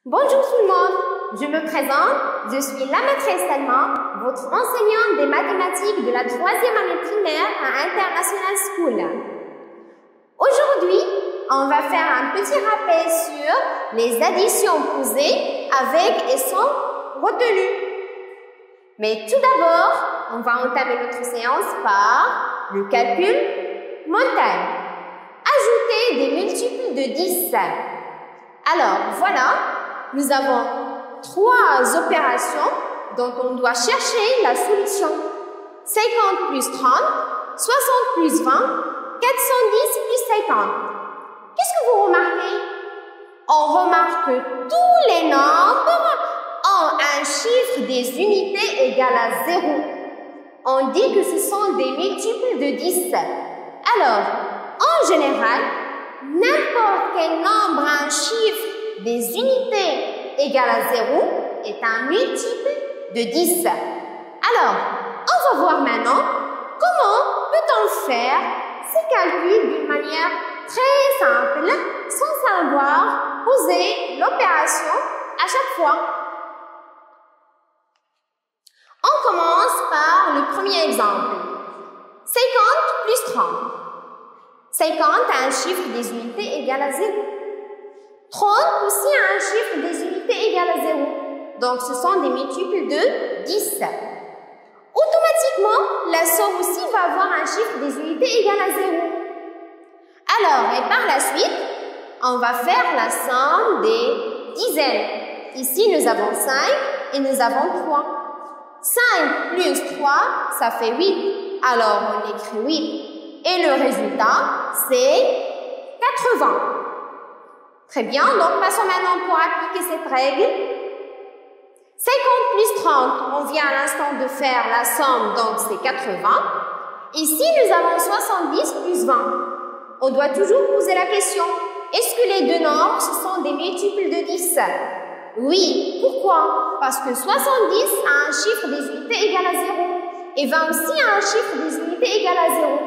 Bonjour tout le monde, je me présente, je suis la maîtresse Salma, votre enseignante des mathématiques de la 3e année primaire à International School. Aujourd'hui, on va faire un petit rappel sur les additions posées avec et sans retenue. Mais tout d'abord, on va entamer notre séance par le calcul mental. Ajouter des multiples de 10. Alors, voilà. Nous avons 3 opérations dont on doit chercher la solution. 50 plus 30, 60 plus 20, 410 plus 50. Qu'est-ce que vous remarquez? On remarque que tous les nombres ont un chiffre des unités égal à 0. On dit que ce sont des multiples de 10. Alors, en général, n'importe quel nombre a un chiffre des unités égales à 0 est un multiple de 10. Alors, on va voir maintenant comment peut-on faire ces calculs d'une manière très simple sans savoir poser l'opération à chaque fois. On commence par le premier exemple. 50 plus 30. 50 a un chiffre des unités égal à 0. 30 aussi a un chiffre des unités égal à 0. Donc, ce sont des multiples de 10. Automatiquement, la somme aussi va avoir un chiffre des unités égal à 0. Alors, et par la suite, on va faire la somme des dizaines. Ici, nous avons 5 et nous avons 3. 5 plus 3, ça fait 8. Alors, on écrit 8. Et le résultat, c'est 80. Très bien, donc passons maintenant pour appliquer cette règle. 50 plus 30, on vient à l'instant de faire la somme, donc c'est 80. Ici, nous avons 70 plus 20. On doit toujours poser la question, est-ce que les deux nombres, ce sont des multiples de 10? Oui, pourquoi? Parce que 70 a un chiffre des unités égal à 0 et 20 aussi a un chiffre des unités égal à 0.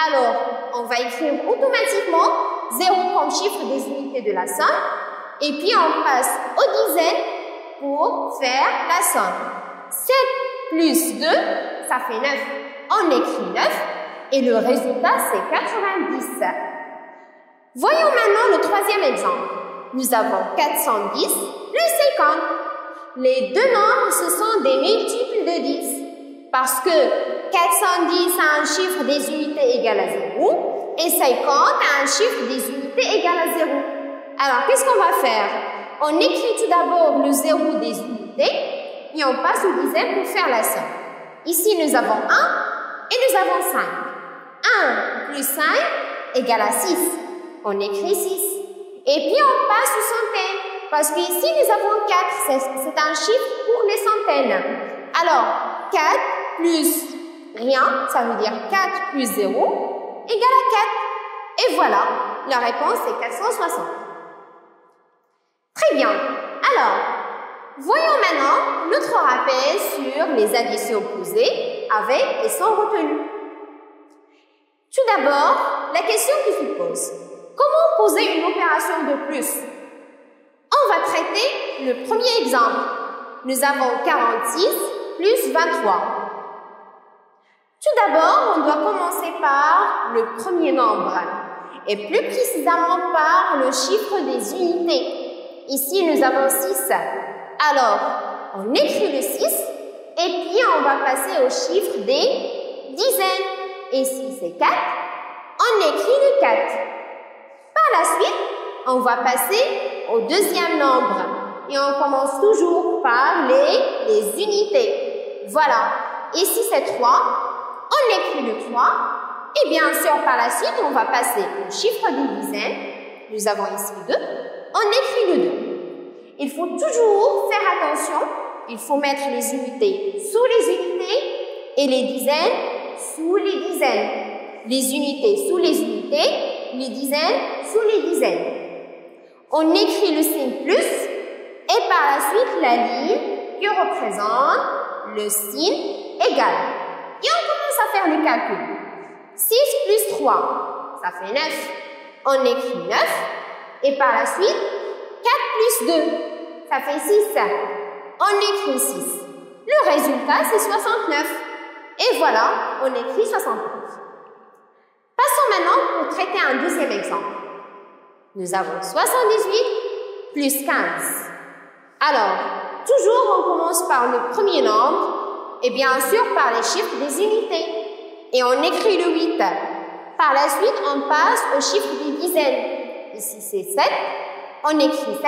Alors, on va écrire automatiquement 0 comme chiffre des unités de la somme et puis on passe aux dizaines pour faire la somme. 7 plus 2, ça fait 9. On écrit 9 et le résultat c'est 90. Voyons maintenant le troisième exemple. Nous avons 410 plus 50. Les deux nombres, ce sont des multiples de 10 parce que 410 a un chiffre des unités égal à 0 et 50 a un chiffre des unités égal à 0. Alors, qu'est-ce qu'on va faire? On écrit tout d'abord le 0 des unités et on passe aux dizaines pour faire la somme. Ici, nous avons 1 et nous avons 5. 1 plus 5 égale à 6. On écrit 6. Et puis, on passe aux centaines parce qu'ici, nous avons 4. C'est un chiffre pour les centaines. Alors, 4 plus rien, ça veut dire 4 plus 0 égale à 4. Et voilà, la réponse est 460. Très bien. Alors, voyons maintenant notre rappel sur les additions posées avec et sans retenue. Tout d'abord, la question qui se pose. Comment poser une opération de plus? On va traiter le premier exemple. Nous avons 46 plus 23. Tout d'abord, on doit commencer par le premier nombre et plus précisément par le chiffre des unités. Ici, nous avons 6. Alors, on écrit le 6 et puis on va passer au chiffre des dizaines. Ici, c'est 4. On écrit le 4. Par la suite, on va passer au deuxième nombre et on commence toujours par les unités. Voilà. Ici, c'est 3. On écrit le 3 et bien sûr par la suite on va passer au chiffre des dizaines. Nous avons ici 2. On écrit le 2. Il faut toujours faire attention. Il faut mettre les unités sous les unités et les dizaines sous les dizaines. Les unités sous les unités, les dizaines sous les dizaines. On écrit le signe plus et par la suite la ligne qui représente le signe égal. Et on commence à faire le calcul. 6 plus 3, ça fait 9. On écrit 9. Et par la suite, 4 plus 2, ça fait 6. On écrit 6. Le résultat, c'est 69. Et voilà, on écrit 69. Passons maintenant pour traiter un deuxième exemple. Nous avons 78 plus 15. Alors, toujours on commence par le premier nombre et bien sûr par les chiffres des unités. Et on écrit le 8. Par la suite, on passe aux chiffres des dizaines. Ici, c'est 7. On écrit 7.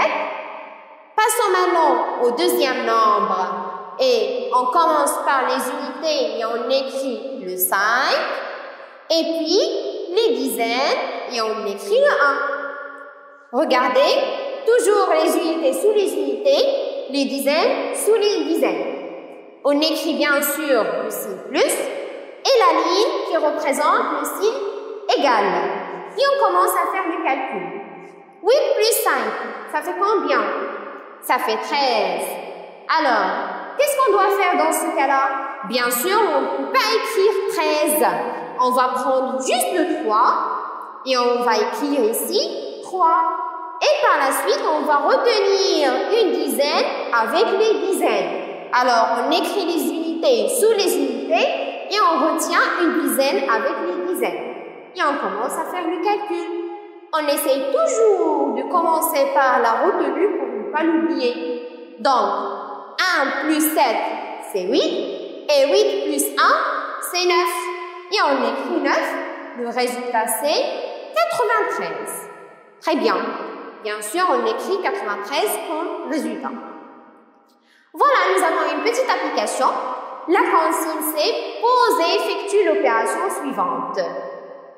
Passons maintenant au deuxième nombre. Et on commence par les unités et on écrit le 5. Et puis, les dizaines et on écrit le 1. Regardez, toujours les unités sous les unités, les dizaines sous les dizaines. On écrit bien sûr le signe plus et la ligne qui représente le signe égal. Et on commence à faire le calcul. 8 plus 5, ça fait combien? Ça fait 13. Alors, qu'est-ce qu'on doit faire dans ce cas-là? Bien sûr, on ne peut pas écrire 13. On va prendre juste le 3 et on va écrire ici 3. Et par la suite, on va retenir une dizaine avec les dizaines. Alors, on écrit les unités sous les unités et on retient une dizaine avec les dizaines. Et on commence à faire le calcul. On essaye toujours de commencer par la retenue pour ne pas l'oublier. Donc, 1 plus 7, c'est 8. Et 8 plus 1, c'est 9. Et on écrit 9. Le résultat, c'est 93. Très bien. Bien sûr, on écrit 93 comme résultat. Voilà, nous avons une petite application. La consigne, c'est pose et effectue l'opération suivante.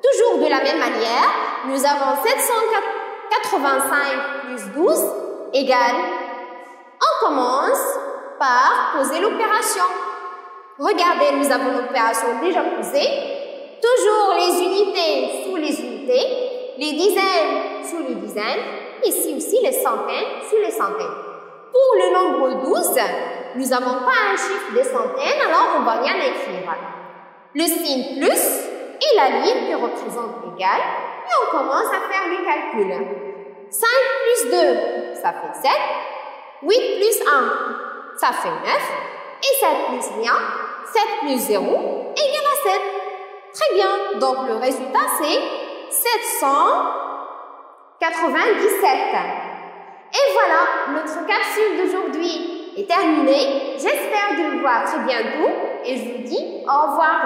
Toujours de la même manière, nous avons 785 plus 12 égale. On commence par poser l'opération. Regardez, nous avons l'opération déjà posée. Toujours les unités sous les unités, les dizaines sous les dizaines, ici aussi les centaines sous les centaines. Pour le nombre 12, nous n'avons pas un chiffre des centaines, alors on ne va rien écrire. Le signe plus et la ligne qui représente égal, et on commence à faire le calcul. 5 plus 2, ça fait 7. 8 plus 1, ça fait 9. Et 7 plus 1, 7 plus 0 égale à 7. Très bien, donc le résultat c'est 797. Et voilà, notre capsule d'aujourd'hui est terminée. J'espère de vous voir très bientôt et je vous dis au revoir.